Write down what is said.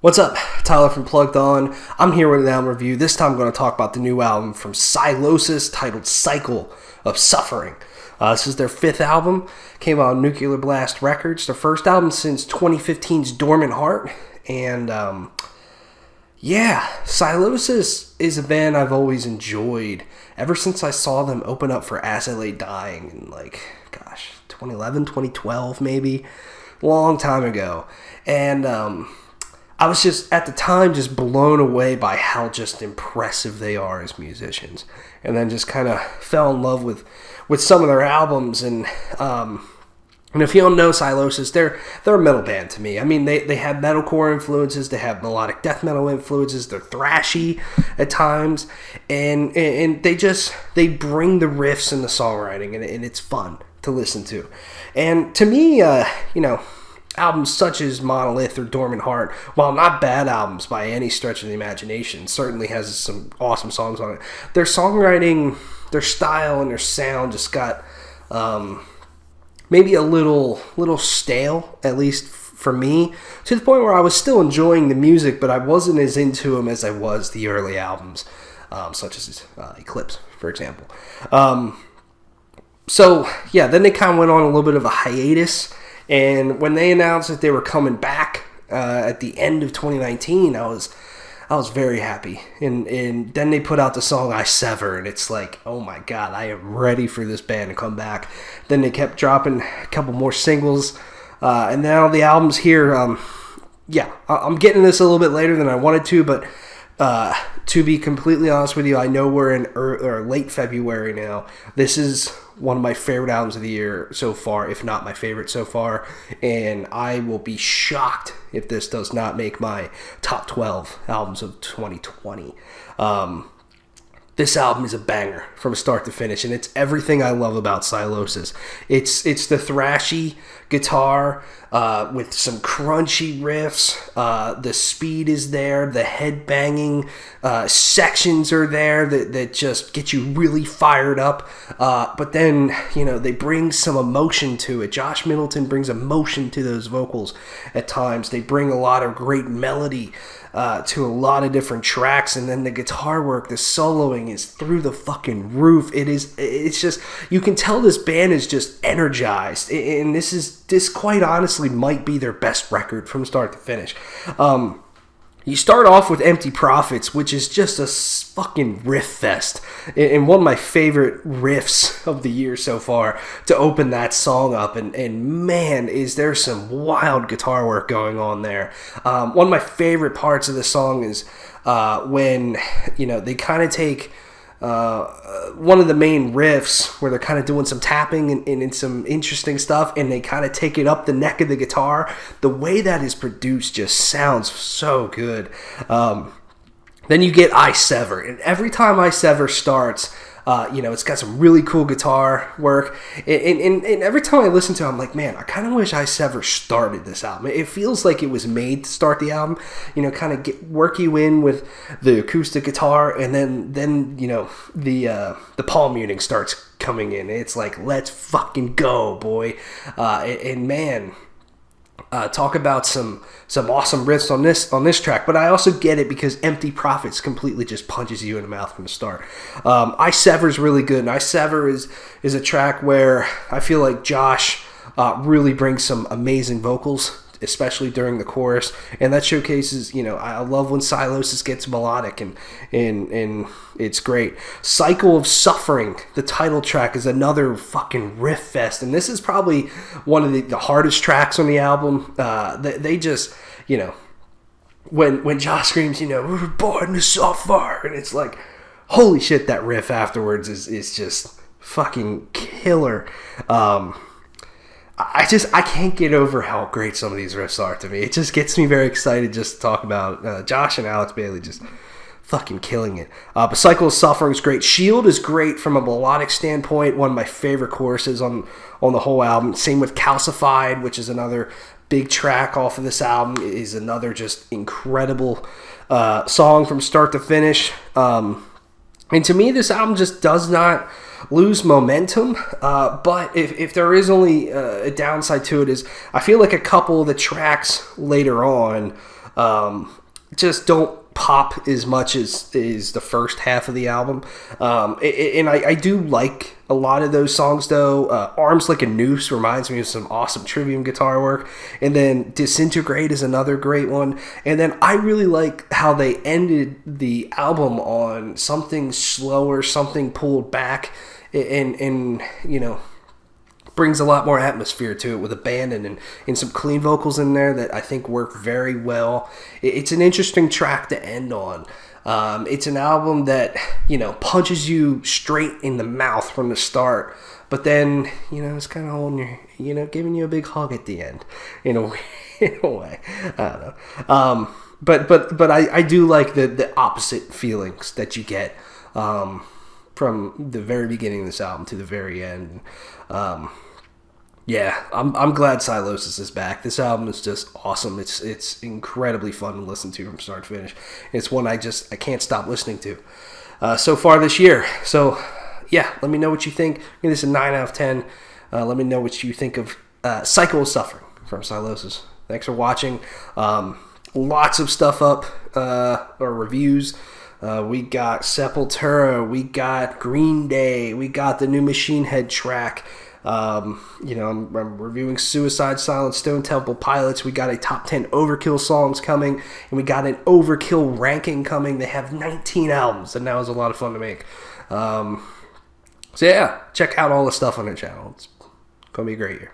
What's up? Tyler from Plugged On. I'm here with an album review. This time I'm going to talk about the new album from Sylosis titled Cycle of Suffering. This is their fifth album. Came out on Nuclear Blast Records. Their first album since 2015's Dormant Heart. And Sylosis is a band I've always enjoyed ever since I saw them open up for As I Lay Dying in 2011, 2012 maybe. Long time ago. And I was just, at the time, just blown away by how just impressive they are as musicians. And then just kind of fell in love with some of their albums. And if you don't know Sylosis, they're a metal band to me. I mean, they have metalcore influences. They have melodic death metal influences. They're thrashy at times. And they bring the riffs and the songwriting. And it's fun to listen to. And to me, albums such as Monolith or Dormant Heart, while not bad albums by any stretch of the imagination, certainly has some awesome songs on it. Their songwriting, their style, and their sound just got maybe a little stale, at least for me, to the point where I was still enjoying the music, but I wasn't as into them as I was the early albums, such as Eclipse, for example. Then they kind of went on a little bit of a hiatus. And when they announced that they were coming back at the end of 2019, I was very happy. And then they put out the song I Sever, and it's like, oh my god, I am ready for this band to come back. Then they kept dropping a couple more singles, and now the album's here. I'm getting this a little bit later than I wanted to, but to be completely honest with you, I know we're in late February now. This is one of my favorite albums of the year so far, if not my favorite so far, and I will be shocked if this does not make my top 12 albums of 2020. This album is a banger from start to finish, and it's everything I love about Sylosis. It's the thrashy guitar with some crunchy riffs. The speed is there. The head-banging sections are there that just get you really fired up. But then, they bring some emotion to it. Josh Middleton brings emotion to those vocals at times. They bring a lot of great melody to a lot of different tracks, and then the guitar work, the soloing is through the fucking roof. It's just, you can tell this band is just energized, and this quite honestly might be their best record from start to finish. You start off with Empty Prophets, which is just a fucking riff fest, and one of my favorite riffs of the year so far to open that song up, and man, is there some wild guitar work going on there. One of my favorite parts of the song is when, they kind of take one of the main riffs where they're kind of doing some tapping and some interesting stuff, and they kind of take it up the neck of the guitar. The way that is produced just sounds so good. Then you get I Sever, and every time I Sever starts, it's got some really cool guitar work, and every time I listen to it, I'm like, man, I kind of wish I Sever started this album. It feels like it was made to start the album, kind of work you in with the acoustic guitar, and then the palm muting starts coming in. It's like, let's fucking go, boy. And man, talk about some awesome riffs on this track, but I also get it because Empty Prophets completely just punches you in the mouth from the start. I Sever is really good, and I Sever is a track where I feel like Josh really brings some amazing vocals, especially during the chorus, and that showcases, I love when Sylosis gets melodic, and it's great. Cycle of Suffering, the title track, is another fucking riff fest, and this is probably one of the hardest tracks on the album. They just, when Josh screams, we're born to suffer, and it's like, holy shit, that riff afterwards is just fucking killer. I can't get over how great some of these riffs are to me. It just gets me very excited just to talk about Josh and Alex Bailey just fucking killing it. But Cycle of Suffering is great. Shield is great from a melodic standpoint. One of my favorite choruses on the whole album. Same with Calcified, which is another big track off of this album. It is another just incredible song from start to finish. And to me, this album just does not lose momentum, but if there is only a downside to it, is I feel like a couple of the tracks later on just don't pop as much as the first half of the album. And I do like a lot of those songs, though. Arms Like a Noose reminds me of some awesome Trivium guitar work. And then Disintegrate is another great one. And then I really like how they ended the album on something slower, something pulled back, and you know, brings a lot more atmosphere to it with abandon and some clean vocals in there that I think work very well. It's an interesting track to end on. It's an album that, you know, punches you straight in the mouth from the start, but then, you know, it's kind of holding you, you know, giving you a big hug at the end, in a way. I don't know. But I do like the opposite feelings that you get from the very beginning of this album to the very end. Yeah, I'm glad Sylosis is back. This album is just awesome. It's incredibly fun to listen to from start to finish. It's one I can't stop listening to so far this year. So yeah, let me know what you think. Give this a 9 out of 10. Let me know what you think of Cycle of Suffering from Sylosis. Thanks for watching. Lots of stuff up, or reviews. We got Sepultura, we got Green Day, we got the new Machine Head track. You know, I'm reviewing Suicide Silence, Stone Temple Pilots. We got a top 10 Overkill songs coming, and we got an Overkill ranking coming. They have 19 albums, and that was a lot of fun to make. So yeah, check out all the stuff on their channel. It's gonna be a great year.